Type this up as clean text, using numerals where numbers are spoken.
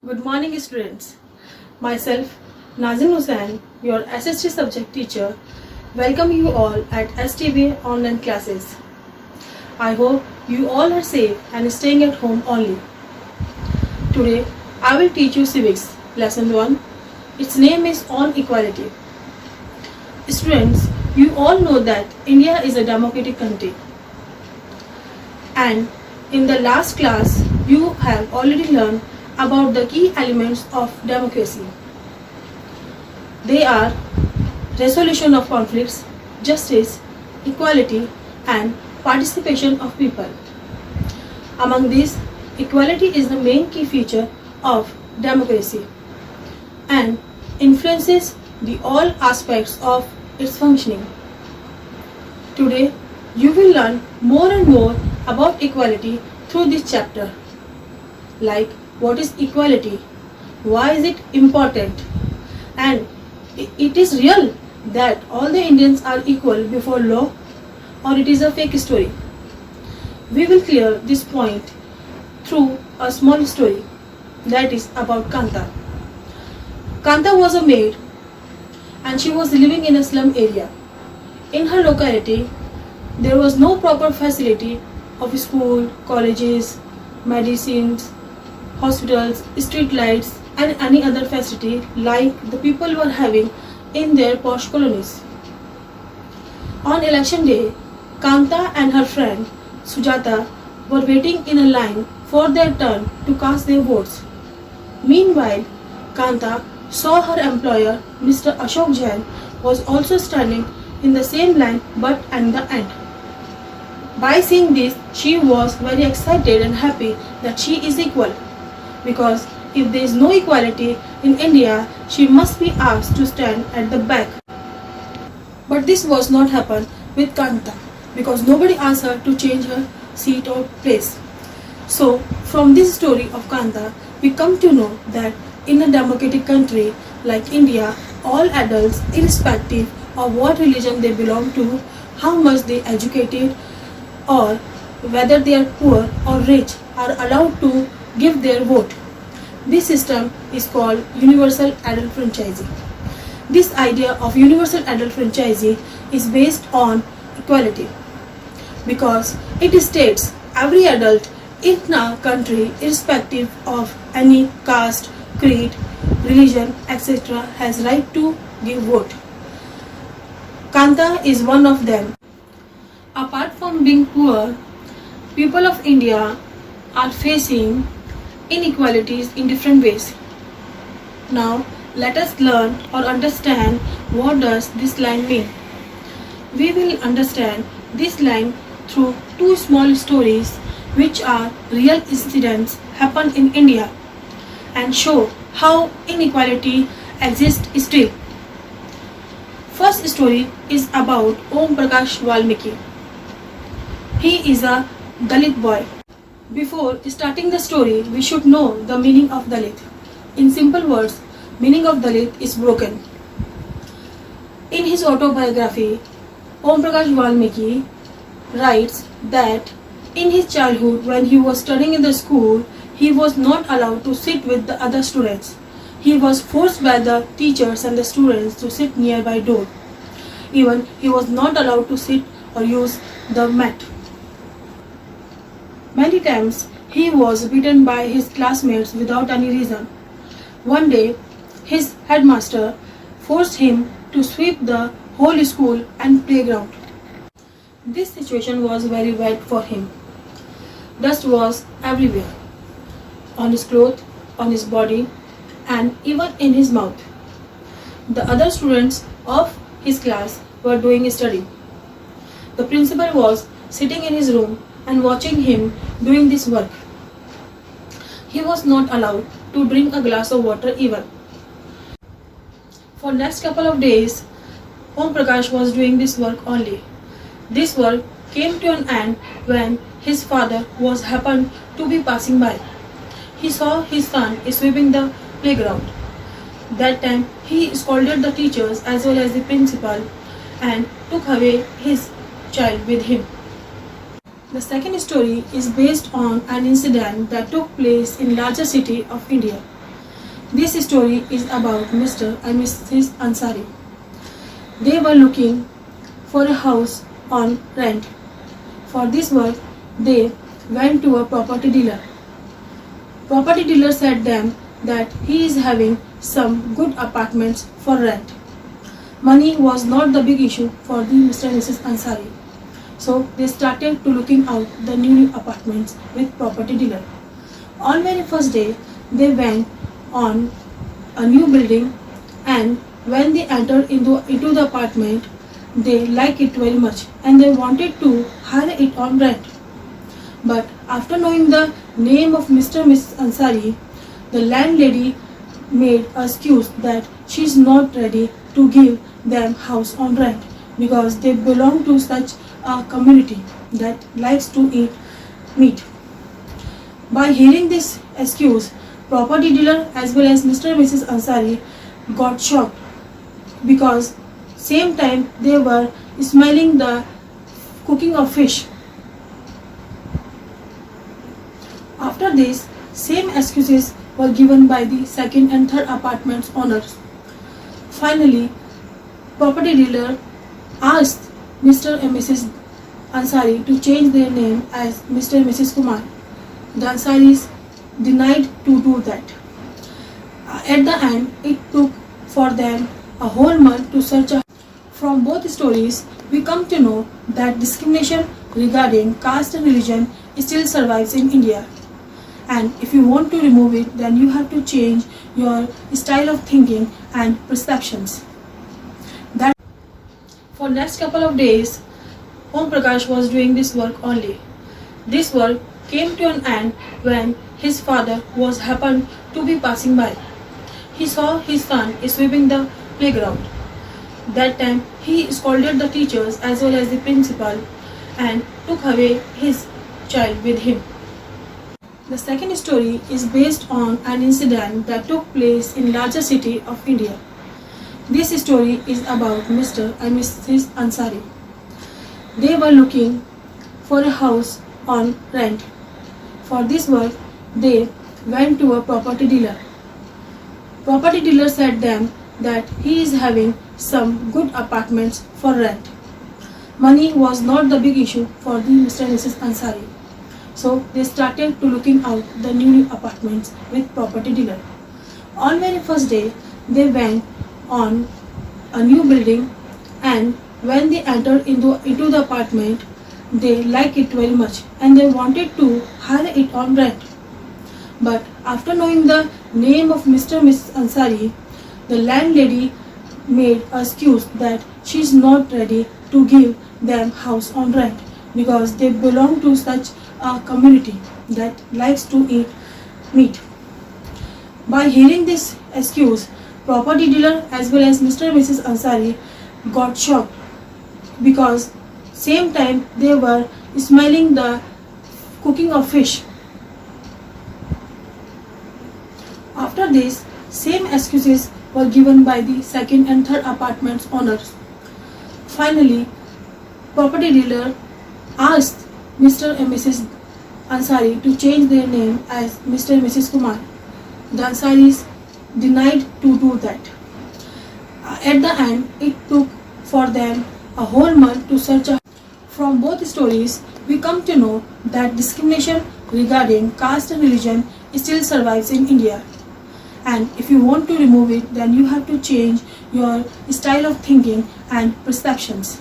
Good morning, students. Myself, Nazim Hussain, your SST subject teacher, welcome you all at STB online classes. I hope you all are safe and staying at home only. Today, I will teach you civics, lesson 1. Its name is On Equality. Students, you all know that India is a democratic country. And in the last class, you have already learned about the key elements of democracy. They are resolution of conflicts, justice, equality, and participation of people. Among these, equality is the main key feature of democracy and influences the all aspects of its functioning. Today, you will learn more and more about equality through this chapter, like what is equality, why is it important, and it is real that all the Indians are equal before law, or it is a fake story. We will clear this point through a small story that is about Kanta. Kanta was a maid and she was living in a slum area. In her locality, there was no proper facility of school, colleges, medicines, hospitals, street lights, and any other facility like the people were having in their posh colonies. On election day, Kanta and her friend Sujata were waiting in a line for their turn to cast their votes. Meanwhile, Kanta saw her employer, Mr. Ashok Jain, was also standing in the same line but at the end. By seeing this, she was very excited and happy that she is equal, because if there is no equality in India, she must be asked to stand at the back. But this was not happen with Kanta, because nobody asked her to change her seat or place. So, from this story of Kanta, we come to know that in a democratic country like India, all adults, irrespective of what religion they belong to, how much they educated, or whether they are poor or rich, are allowed to give their vote. This system is called universal adult franchising. This idea of universal adult franchising is based on equality, because it states every adult in a country, irrespective of any caste, creed, religion, etc., has right to give vote. Kanta is one of them. Apart from being poor, people of India are facing inequalities in different ways. Now, let us learn or understand what does this line mean. We will understand this line through two small stories which are real incidents happen in India and show how inequality exists still. First story is about Om Prakash Valmiki. He is a Dalit boy. Before starting the story, we should know the meaning of Dalit. In simple words, meaning of Dalit is broken. In his autobiography, Om Prakash Valmiki writes that in his childhood, when he was studying in the school, he was not allowed to sit with the other students. He was forced by the teachers and the students to sit nearby door. Even he was not allowed to sit or use the mat. Many times he was beaten by his classmates without any reason. One day, his headmaster forced him to sweep the whole school and playground. This situation was very bad for him. Dust was everywhere, on his clothes, on his body, and even in his mouth. The other students of his class were doing study. The principal was sitting in his room and watching him doing this work. He was not allowed to drink a glass of water even. For next couple of days, Om Prakash was doing this work only. This work came to an end when his father was happened to be passing by. He saw his son sweeping the playground. That time he scolded the teachers as well as the principal and took away his child with him. The second story is based on an incident that took place in larger city of India. This story is about Mr. and Mrs. Ansari. They were looking for a house on rent. For this work, they went to a property dealer. Property dealer said them that he is having some good apartments for rent. Money was not the big issue for the Mr. and Mrs. Ansari. So they started to looking out the new apartments with property dealer. On very first day, they went on a new building, and when they entered into the apartment, they liked it very much and they wanted to hire it on rent. But after knowing the name of Mr. and Mrs. Ansari, the landlady made an excuse that she is not ready to give them house on rent because they belong to such a community that likes to eat meat. By hearing this excuse, property dealer as well as Mr. and Mrs. Ansari got shocked because same time they were smelling the cooking of fish. After this, same excuses were given by the second and third apartment's owners. Finally, property dealer asked Mr. and Mrs. Ansari to change their name as Mr. and Mrs. Kumar. The Ansaris denied to do that. At the end, it took for them a whole month to search. From both stories, we come to know that discrimination regarding caste and religion still survives in India. And if you want to remove it, then you have to change your style of thinking and perceptions. That for next couple of days, Om Prakash was doing this work only. This work came to an end when his father was happened to be passing by. He saw his son sweeping the playground. That time he scolded the teachers as well as the principal and took away his child with him. The second story is based on an incident that took place in larger city of India. This story is about Mr. and Mrs. Ansari. They were looking for a house on rent. For this work, they went to a property dealer. Property dealer said them that he is having some good apartments for rent. Money was not the big issue for the Mr. and Mrs. Ansari. So they started to looking out the new apartments with property dealer. On very first day, they went on a new building, and when they entered into the apartment, they liked it very much and they wanted to hire it on rent. But after knowing the name of Mr. and Mrs. Ansari, the landlady made an excuse that she is not ready to give them house on rent because they belong to such a community that likes to eat meat. By hearing this excuse, property dealer as well as Mr. and Mrs. Ansari got shocked because same time they were smelling the cooking of fish. After this, same excuses were given by the second and third apartment's owners. Finally, property dealer asked Mr. and Mrs. Ansari to change their name as Mr. and Mrs. Kumar. The Ansaris denied to do that. At the end, it took for them a whole month to search. From both stories, we come to know that discrimination regarding caste and religion still survives in India. And if you want to remove it, then you have to change your style of thinking and perceptions.